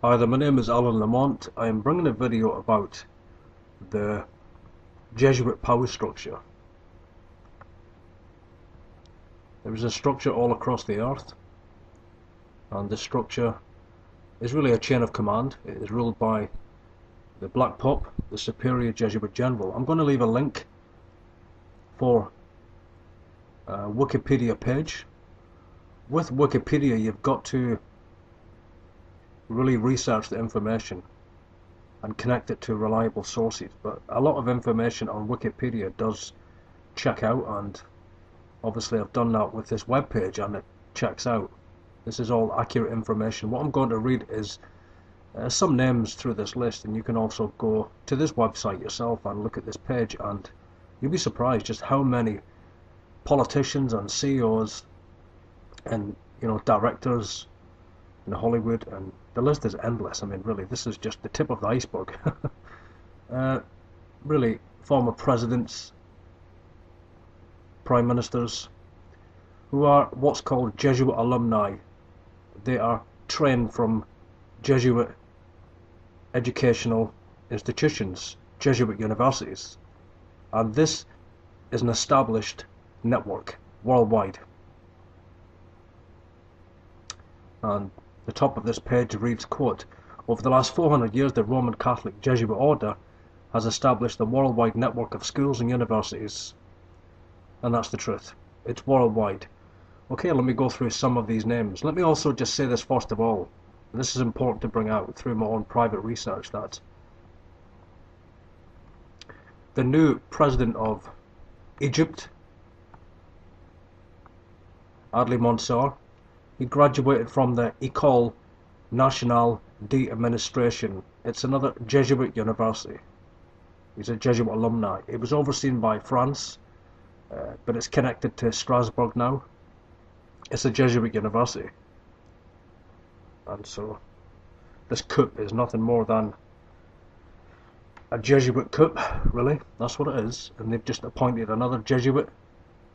Hi there, my name is Alan Lamont. I am bringing a video about the Jesuit power structure. There is a structure all across the earth, and this structure is really a chain of command. It is ruled by the Black Pope, the superior Jesuit general. I'm going to leave a link for a Wikipedia page. With Wikipedia, you've got to really research the information and connect it to reliable sources, but a lot of information on Wikipedia does check out, and obviously I've done that with this web page and it checks out. This is all accurate information. What I'm going to read is some names through this list, and you can also go to this website yourself and look at this page, and you'll be surprised just how many politicians and CEOs and directors in Hollywood, and the list is endless. I mean, really, this is just the tip of the iceberg. Really, former presidents, prime ministers, who are what's called Jesuit alumni. They are trained from Jesuit educational institutions, Jesuit universities, and this is an established network worldwide. And the top of this page reads, quote, "Over the last 400 years, the Roman Catholic Jesuit order has established a worldwide network of schools and universities." And that's the truth. It's worldwide. Okay, let me go through some of these names. Let me also just say this first of all, and this is important to bring out through my own private research, that the new president of Egypt, Adli Mansour, he graduated from the École Nationale d'Administration. It's another Jesuit university. He's a Jesuit alumni. It was overseen by France, but it's connected to Strasbourg now. It's a Jesuit university. And so this coup is nothing more than a Jesuit coup, really. That's what it is. And they've just appointed another Jesuit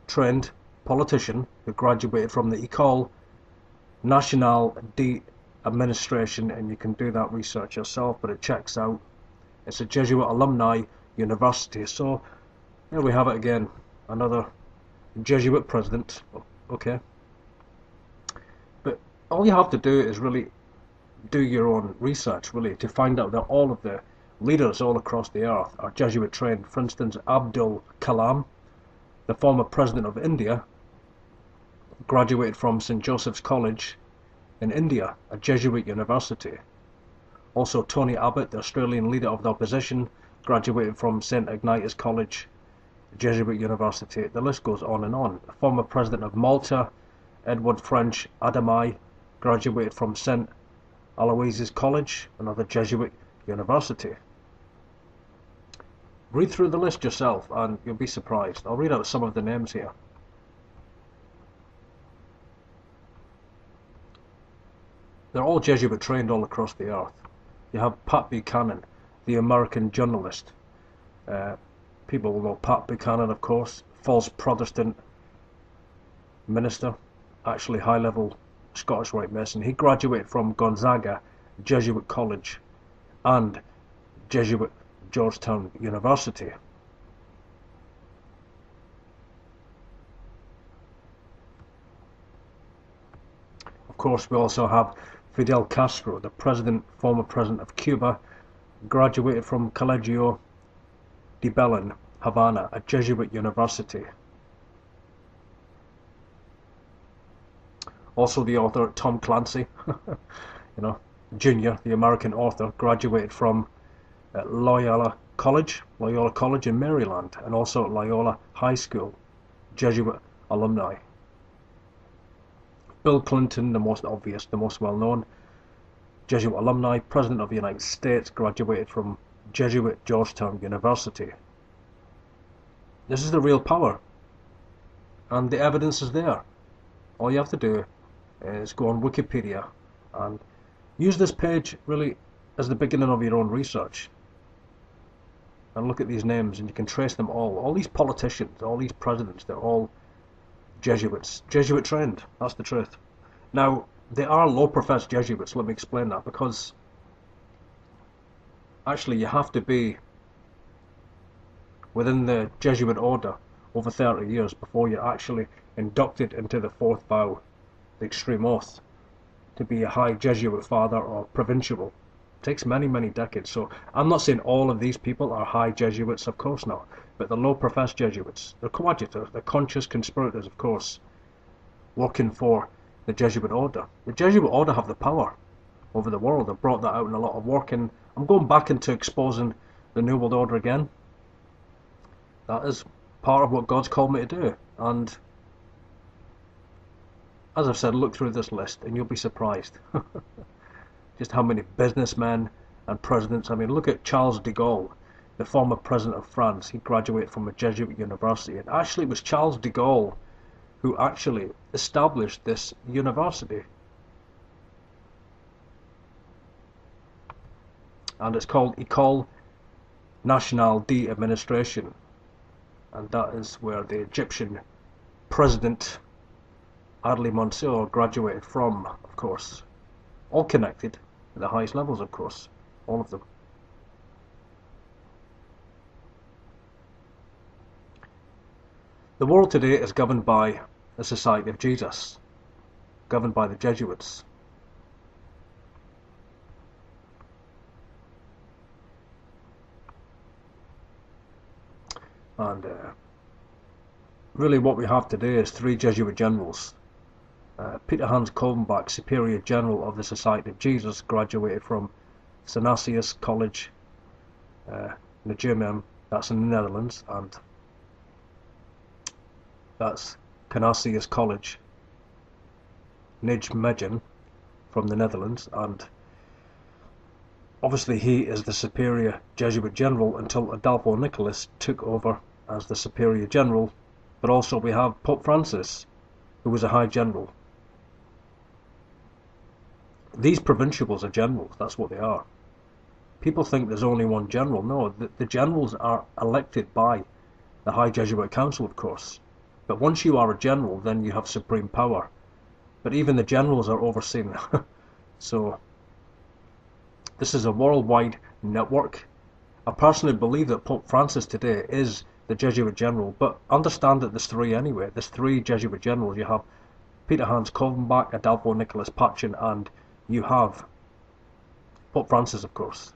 trained politician who graduated from the École Nationale d'Administration, and you can do that research yourself, but it checks out. It's a Jesuit alumni university. So there we have it again, another Jesuit president. Okay, but all you have to do is really do your own research, really, to find out that all of the leaders all across the earth are Jesuit trained. For instance, Abdul Kalam, the former president of India, graduated from St. Joseph's College in India, a Jesuit university. Also, Tony Abbott, the Australian leader of the opposition, graduated from St. Ignatius College, Jesuit university. The list goes on and on. The former president of Malta, Edward French Adamai, graduated from St. Aloysius College, another Jesuit university. Read through the list yourself and you'll be surprised. I'll read out some of the names here. They're all Jesuit trained all across the earth. You have Pat Buchanan, the American journalist. People will know Pat Buchanan, of course, false Protestant minister, actually high-level Scottish Rite Mason. He graduated from Gonzaga Jesuit College and Jesuit Georgetown University. Of course, we also have Fidel Castro, the former president of Cuba, graduated from Colegio de Belen, Havana, a Jesuit university. Also, the author Tom Clancy, Jr., the American author, graduated from Loyola College in Maryland, and also Loyola High School, Jesuit alumni. Bill Clinton, the most obvious, the most well-known, Jesuit alumni, President of the United States, graduated from Jesuit Georgetown University. This is the real power, and the evidence is there. All you have to do is go on Wikipedia and use this page really as the beginning of your own research, and look at these names, and you can trace them all these politicians, all these presidents. They're all Jesuits, Jesuit trained. That's the truth. Now, they are low-professed Jesuits. Let me explain that, because Actually, you have to be within the Jesuit order over 30 years before you're actually inducted into the fourth vow, the extreme oath, to be a high Jesuit father or provincial. It takes many, many decades. So I'm not saying all of these people are high Jesuits, of course not, but the low professed Jesuits, they're coadjutors, they're conscious conspirators, of course, working for the Jesuit order. The Jesuit order have the power over the world. I've brought that out in a lot of work, and I'm going back into exposing the New World Order again. That is part of what God's called me to do. And as I've said, look through this list and you'll be surprised just how many businessmen and presidents. I mean, look at Charles de Gaulle, the former president of France. He graduated from a Jesuit university, and actually it was Charles de Gaulle who actually established this university. And it's called École Nationale d'Administration, and that is where the Egyptian president Adli Mansour graduated from, of course. All connected at the highest levels, of course, all of them. The world today is governed by the Society of Jesus, governed by the Jesuits. And really what we have today is three Jesuit generals. Peter Hans Kolbenbach, Superior General of the Society of Jesus, graduated from Canisius College, Nijmegen, that's in the Netherlands, and that's Canisius College, Nijmegen, from the Netherlands, and obviously he is the Superior Jesuit General until Adolfo Nicholas took over as the Superior General. But also we have Pope Francis, who was a High General. These provincials are generals, that's what they are. People think there's only one general. No, the generals are elected by the High Jesuit Council, of course. But once you are a general, then you have supreme power. But even the generals are overseen. So this is a worldwide network. I personally believe that Pope Francis today is the Jesuit general, but understand that there's three anyway. There's three Jesuit generals. You have Peter Hans Kolbenbach, Adolfo Nicholas Pachin, and you have Pope Francis, of course.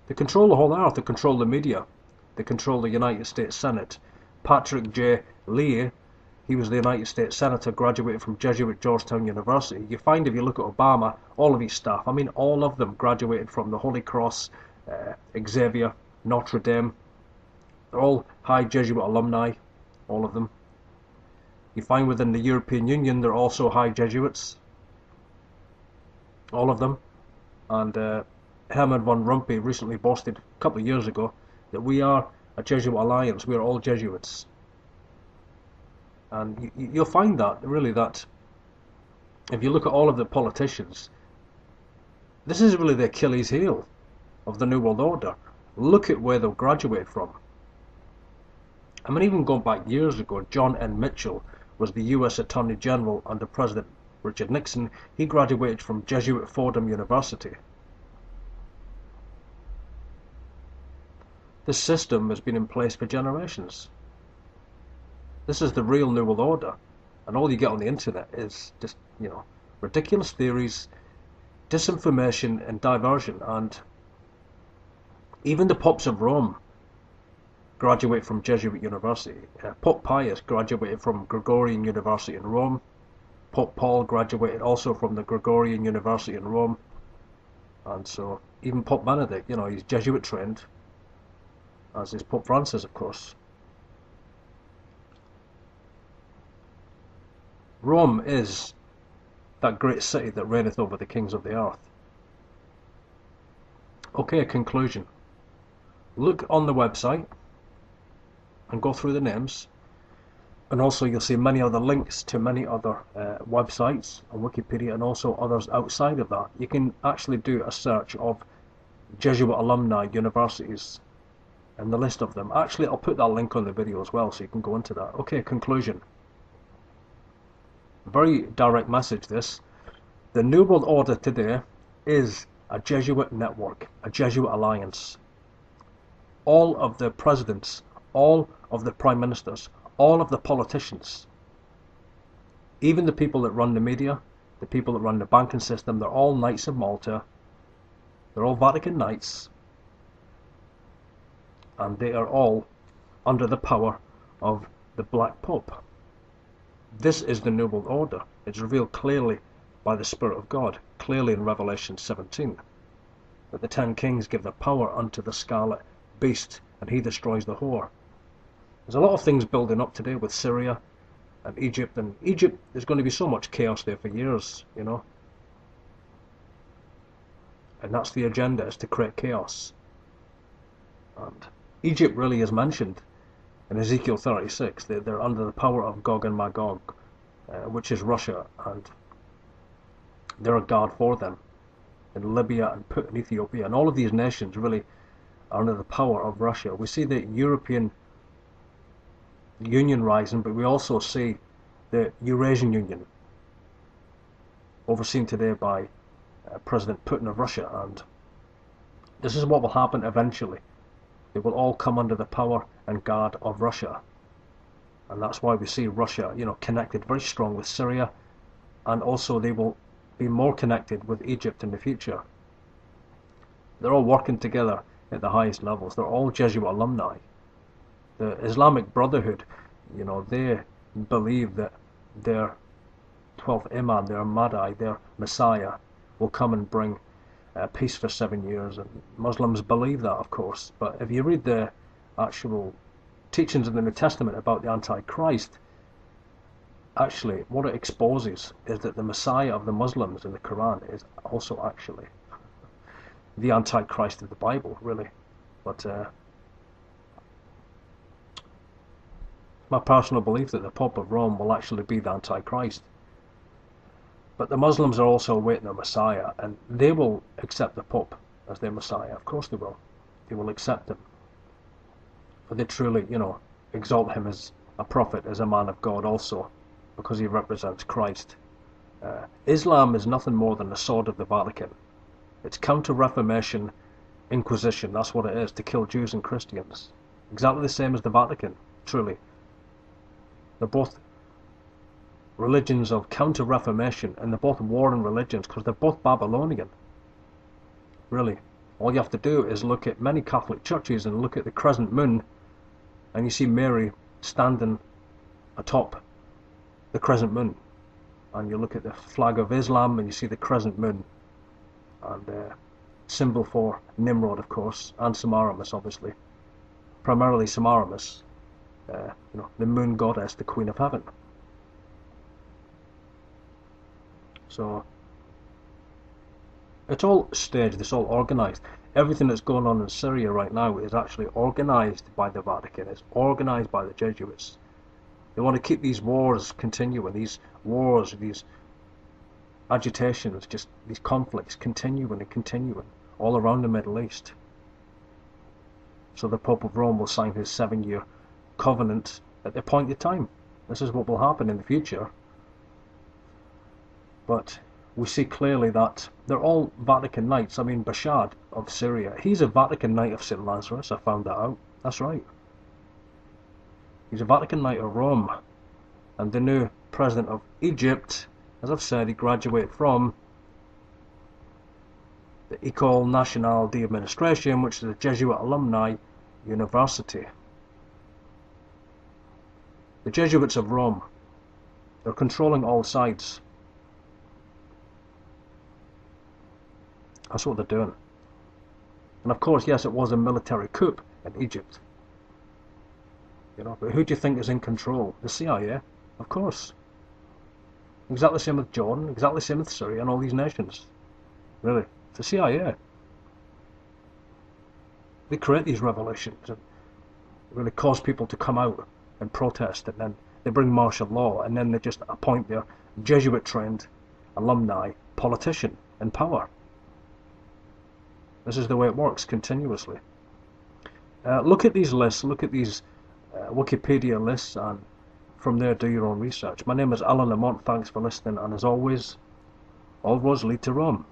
They control the whole earth. They control the media. They control the United States Senate. Patrick J. Leahy, he was the United States Senator, graduated from Jesuit Georgetown University. You find if you look at Obama, all of his staff, I mean all of them graduated from the Holy Cross, Xavier, Notre Dame. They're all high Jesuit alumni, all of them. You find within the European Union they're also high Jesuits, all of them. And Herman von Rompuy recently boasted a couple of years ago that we are a Jesuit alliance, we are all Jesuits. And you'll find that, really, that if you look at all of the politicians, this is really the Achilles heel of the New World Order. Look at where they've graduated from. I mean, even going back years ago, John N. Mitchell was the US Attorney General under President Richard Nixon. He graduated from Jesuit Fordham University. This system has been in place for generations. This is the real New World Order, and all you get on the internet is just, ridiculous theories, disinformation and diversion. And even the popes of Rome graduate from Jesuit University. Pope Pius graduated from Gregorian University in Rome. Pope Paul graduated also from the Gregorian University in Rome. And so even Pope Benedict, he's Jesuit trained, as is Pope Francis, of course. Rome is that great city that reigneth over the kings of the earth. Okay, conclusion. Look on the website and go through the names, and also you'll see many other links to many other websites on Wikipedia, and also others outside of that. You can actually do a search of Jesuit alumni universities and the list of them. Actually, I'll put that link on the video as well, so you can go into that. Okay, conclusion. Very direct message this. The New World Order today is a Jesuit network, a Jesuit alliance. All of the presidents, all of the prime ministers, all of the politicians, even the people that run the media, the people that run the banking system, they're all Knights of Malta. They're all Vatican Knights. And they are all under the power of the Black Pope. This is the New World Order. It's revealed clearly by the Spirit of God, clearly in Revelation 17, that the 10 kings give their power unto the scarlet beast, and he destroys the whore. There's a lot of things building up today with Syria and Egypt. And Egypt, there's going to be so much chaos there for years, you know. And that's the agenda, is to create chaos. And Egypt really is mentioned in Ezekiel 36. They're under the power of Gog and Magog, which is Russia, and they're a guard for them. In Libya and Put in Ethiopia, and all of these nations really are under the power of Russia. We see the European Union rising, but we also see the Eurasian Union, overseen today by President Putin of Russia. And this is what will happen eventually. They will all come under the power and guard of Russia. And that's why we see Russia, you know, connected very strong with Syria, and also they will be more connected with Egypt in the future. They're all working together at the highest levels. They're all Jesuit alumni. The Islamic Brotherhood, you know, they believe that their 12th Imam, their Mahdi, their Messiah, will come and bring peace for 7 years. And Muslims believe that, of course. But if you read the actual teachings in the New Testament about the Antichrist, actually what it exposes is that the Messiah of the Muslims in the Quran is also actually the Antichrist of the Bible, really. But my personal belief that the Pope of Rome will actually be the Antichrist. But the Muslims are also awaiting a Messiah, and they will accept the Pope as their Messiah. Of course they will. They will accept him. For they truly, you know, exalt him as a prophet, as a man of God also, because he represents Christ. Islam is nothing more than the sword of the Vatican. It's counter-Reformation Inquisition. That's what it is, to kill Jews and Christians. Exactly the same as the Vatican, truly. They're both religions of counter-Reformation, and they're both warring religions because they're both Babylonian. Really. All you have to do is look at many Catholic churches and look at the crescent moon, and you see Mary standing atop the crescent moon. And you look at the flag of Islam and you see the crescent moon, and symbol for Nimrod, of course, and Semiramis, obviously. Primarily Semiramis, you know, the moon goddess, the Queen of Heaven. So it's all staged, it's all organized. Everything that's going on in Syria right now is actually organized by the Vatican. It's organized by the Jesuits. They want to keep these wars continuing, these wars, these agitations, just these conflicts continuing and continuing all around the Middle East. So the Pope of Rome will sign his 7-year covenant at the appointed time. This is what will happen in the future. But we see clearly that they're all Vatican Knights. I mean, Bashar of Syria, he's a Vatican Knight of St. Lazarus. I found that out. That's right. He's a Vatican Knight of Rome. And the new president of Egypt, as I've said, he graduated from the École Nationale d'Administration, which is a Jesuit alumni university. The Jesuits of Rome, they're controlling all sides. That's what they're doing. And of course, yes, it was a military coup in Egypt. You know, but who do you think is in control? The CIA, of course. Exactly the same with Jordan, exactly the same with Syria and all these nations. Really, it's the CIA. They create these revolutions and really cause people to come out and protest, and then they bring martial law, and then they just appoint their Jesuit-trained alumni politician in power. This is the way it works continuously. Look at these lists, look at these Wikipedia lists, and from there do your own research. My name is Alan Lamont, thanks for listening, and as always, all roads lead to Rome.